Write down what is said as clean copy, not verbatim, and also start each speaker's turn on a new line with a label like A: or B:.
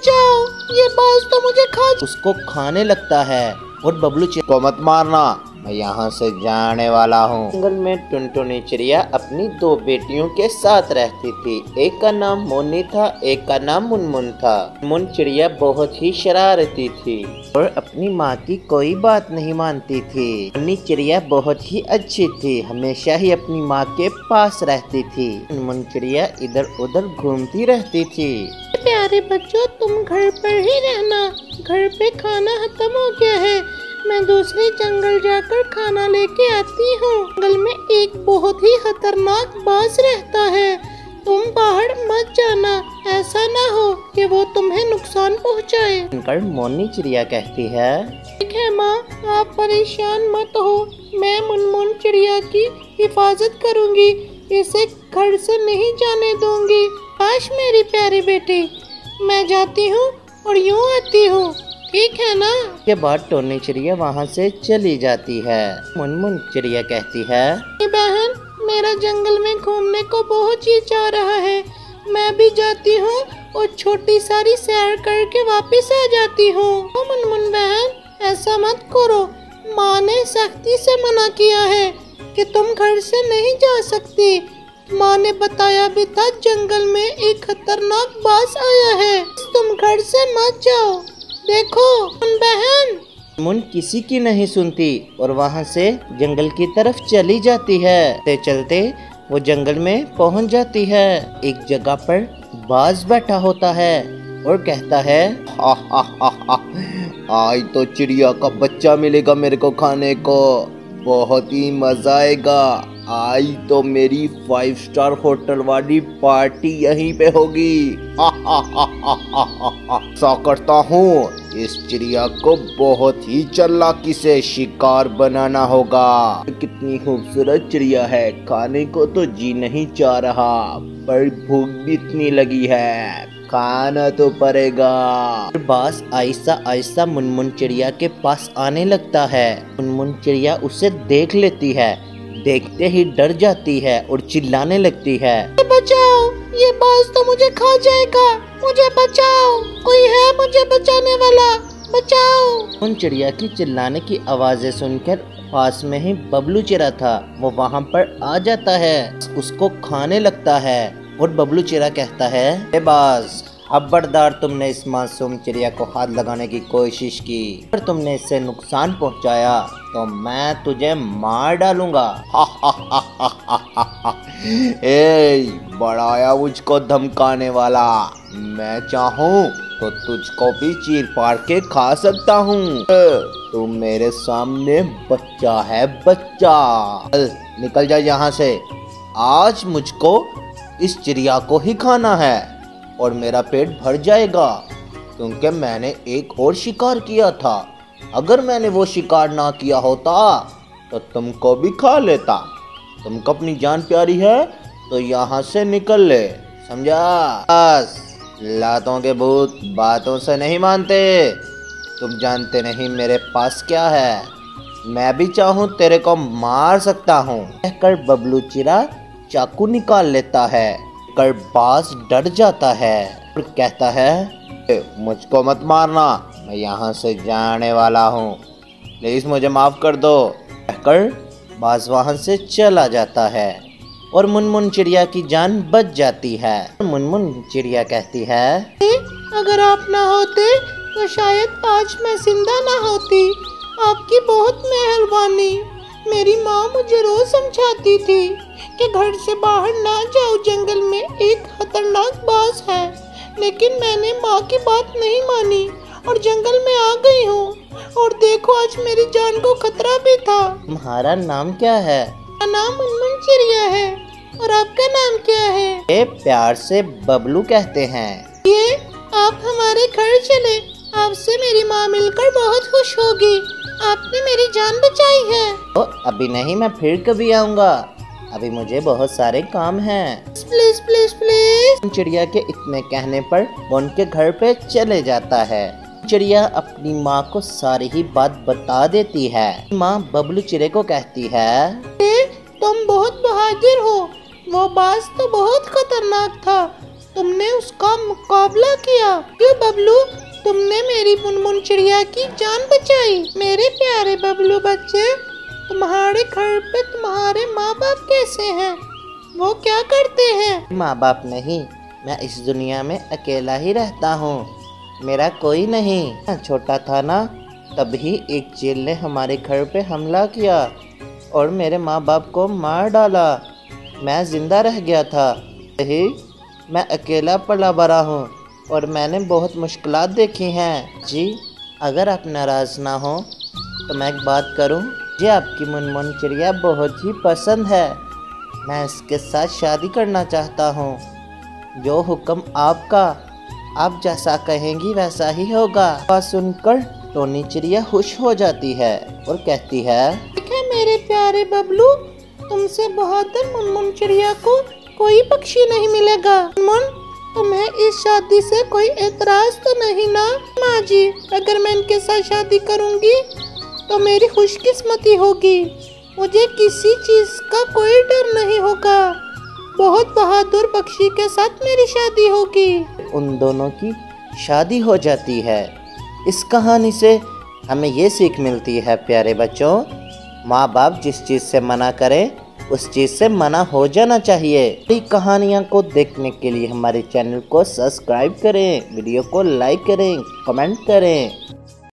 A: बचाओ, ये बाज तो मुझे खा।
B: उसको खाने लगता है और बबलू चिड़िया को मत मारना, मैं यहाँ से जाने वाला हूँ। जंगल में टुनटुनी चिड़िया अपनी दो बेटियों के साथ रहती थी। एक का नाम मोनी था, एक का नाम मुनमुन था। मुनमुन चिड़िया बहुत ही शरारती थी और अपनी माँ की कोई बात नहीं मानती थी। मुन्नी चिड़िया बहुत ही अच्छी थी, हमेशा ही अपनी माँ के पास रहती थी। मुनमुन चिड़िया इधर उधर घूमती रहती थी।
A: प्यारे बच्चों, तुम घर पर ही रहना, घर पे खाना खत्म हो गया है, मैं दूसरे जंगल जाकर खाना लेके आती हूँ। जंगल में एक बहुत ही खतरनाक बाज रहता है, तुम बाहर मत जाना, ऐसा ना हो कि वो तुम्हें नुकसान पहुँचाए।
B: सुनकर मोनी चिड़िया कहती है,
A: ठीक है माँ, आप परेशान मत हो, मैं मुनमुन चिड़िया की हिफाजत करूँगी, इसे घर से नहीं जाने दूंगी। काश मेरी प्यारी बेटी, मैं जाती हूँ और यूँ आती हूँ, ठीक है ना।
B: के बाद टोनी चिड़िया वहाँ से चली जाती है। मुनमुन चिड़िया कहती है,
A: बहन, मेरा जंगल में घूमने को बहुत जी चाह रहा है, मैं भी जाती हूँ और छोटी सारी सैर करके वापस आ जाती हूँ। मुनमुन बहन, ऐसा मत करो, माँ ने सख्ती से मना किया है कि तुम घर से नहीं जा सकती। माँ ने बताया भी था जंगल में एक खतरनाक बाज आया है, तुम घर से मत जाओ। देखो बहन।
B: मुन किसी की नहीं सुनती और वहाँ से जंगल की तरफ चली जाती है। चलते चलते वो जंगल में पहुँच जाती है। एक जगह पर बाज बैठा होता है और कहता है, हा हा हा हा, आज तो चिड़िया का बच्चा मिलेगा मेरे को खाने को, बहुत ही मजा आएगा। आज तो मेरी 5 स्टार होटल वाली पार्टी यहीं पे होगी। ऐसा करता हूँ, इस चिड़िया को बहुत ही चालाकी से शिकार बनाना होगा। कितनी खूबसूरत चिड़िया है, खाने को तो जी नहीं चाह रहा, पर भूख भी इतनी लगी है, खाना तो पड़ेगा। बाज आहिस्ता आहिस्ता मुनमुन चिड़िया के पास आने लगता है। मुनमुन चिड़िया उसे देख लेती है, देखते ही डर जाती है और चिल्लाने लगती है,
A: बचाओ, ये बाज तो मुझे खा जाएगा, मुझे बचाओ, कोई है मुझे बचाने वाला, बचाओ।
B: उन चिड़िया की चिल्लाने की आवाजें सुनकर पास में ही बबलू चिड़ा था, वो वहाँ पर आ जाता है, उसको खाने लगता है और बबलू चिड़ा कहता है, ए बाज, खबरदार, तुमने इस मासूम चिड़िया को हाथ लगाने की कोशिश की, अगर तुमने इससे नुकसान पहुंचाया तो मैं तुझे मार डालूंगा। ए, बड़ाया मुझको धमकाने वाला, मैं चाहूँ तो तुझको भी चीर फाड़ के खा सकता हूँ। तू मेरे सामने बच्चा है, बच्चा, चल निकल जा यहाँ से। आज मुझको इस चिड़िया को ही खाना है और मेरा पेट भर जाएगा, क्योंकि मैंने एक और शिकार किया था। अगर मैंने वो शिकार ना किया होता तो तुमको भी खा लेता। तुमको अपनी जान प्यारी है तो यहाँ से निकल ले, समझा। बस, लातों के भूत बातों से नहीं मानते, तुम जानते नहीं मेरे पास क्या है, मैं भी चाहूँ तेरे को मार सकता हूँ। कहकर बबलू चिड़ा चाकू निकाल लेता है, कर बाज डर जाता है और कहता है, मुझको मत मारना, मैं यहाँ से जाने वाला हूँ, प्लीज मुझे माफ कर दो। कहकर बाज वहाँ से चला जाता है और मुनमुन चिड़िया की जान बच जाती है। मुनमुन चिड़िया कहती है,
A: अगर आप ना होते तो शायद आज मैं जिंदा ना होती, आपकी बहुत मेहरबानी। मेरी माँ मुझे रोज समझाती थी कि घर से बाहर ना जाओ, जंगल में एक खतरनाक बाज है, लेकिन मैंने माँ की बात नहीं मानी और जंगल में आ गई हूँ और देखो आज मेरी जान को खतरा भी था।
B: तुम्हारा नाम क्या है?
A: मेरा नाम मुनमुन चिड़िया है, और आपका नाम क्या है?
B: ये प्यार से बबलू कहते हैं।
A: ये आप हमारे घर चले, आपसे मेरी माँ मिलकर बहुत खुश होगी, आपने मेरी जान बचाई है।
B: तो अभी नहीं, मैं फिर कभी आऊँगा, अभी मुझे बहुत सारे काम हैं।
A: Please please please.
B: चिड़िया के इतने कहने पर वो उनके घर पे चले जाता है। चिड़िया अपनी माँ को सारी ही बात बता देती है। माँ बबलू चिड़े को कहती है,
A: तुम बहुत बहादुर हो, वो बाज तो बहुत खतरनाक था, तुमने उसका मुकाबला किया। क्यों बबलू, तुमने मेरी मुनमुन चिड़िया की जान बचाई। मेरे प्यारे बबलू बच्चे, तुम्हारे घर पे तुम्हारे माँ बाप कैसे हैं? वो क्या करते हैं?
C: माँ बाप नहीं, मैं इस दुनिया में अकेला ही रहता हूँ, मेरा कोई नहीं। मैं छोटा था ना, तभी एक चील ने हमारे घर पे हमला किया और मेरे माँ बाप को मार डाला। मैं जिंदा रह गया था। यही मैं अकेला पला बड़ा हूँ और मैंने बहुत मुश्किलात देखी हैं। जी, अगर आप नाराज़ ना हो तो मैं एक बात करूँ। मुझे आपकी मुनमुन चिड़िया बहुत ही पसंद है, मैं इसके साथ शादी करना चाहता हूँ। जो हुक्म आपका, आप जैसा कहेंगी वैसा ही होगा। बात सुनकर टोनी चिड़िया खुश हो जाती है और कहती है,
A: ठीक है मेरे प्यारे बबलू, तुमसे बहादुर मुनमुन चिड़िया को कोई पक्षी नहीं मिलेगा। मुनमुन, तुम्हें इस शादी से कोई एतराज तो नहीं ना? माँ जी, अगर मैं इनके साथ शादी करूँगी तो मेरी खुशकिस्मती होगी, मुझे किसी चीज़ का कोई डर नहीं होगा। बहुत बहादुर पक्षी के साथ मेरी शादी होगी।
C: उन दोनों की शादी हो जाती है। इस कहानी से हमें ये सीख मिलती है प्यारे बच्चों, माँ बाप जिस चीज़ से मना करें उस चीज़ से मना हो जाना चाहिए। ये कहानियाँ को देखने के लिए हमारे चैनल को सब्सक्राइब करें, वीडियो को लाइक करें, कमेंट करें।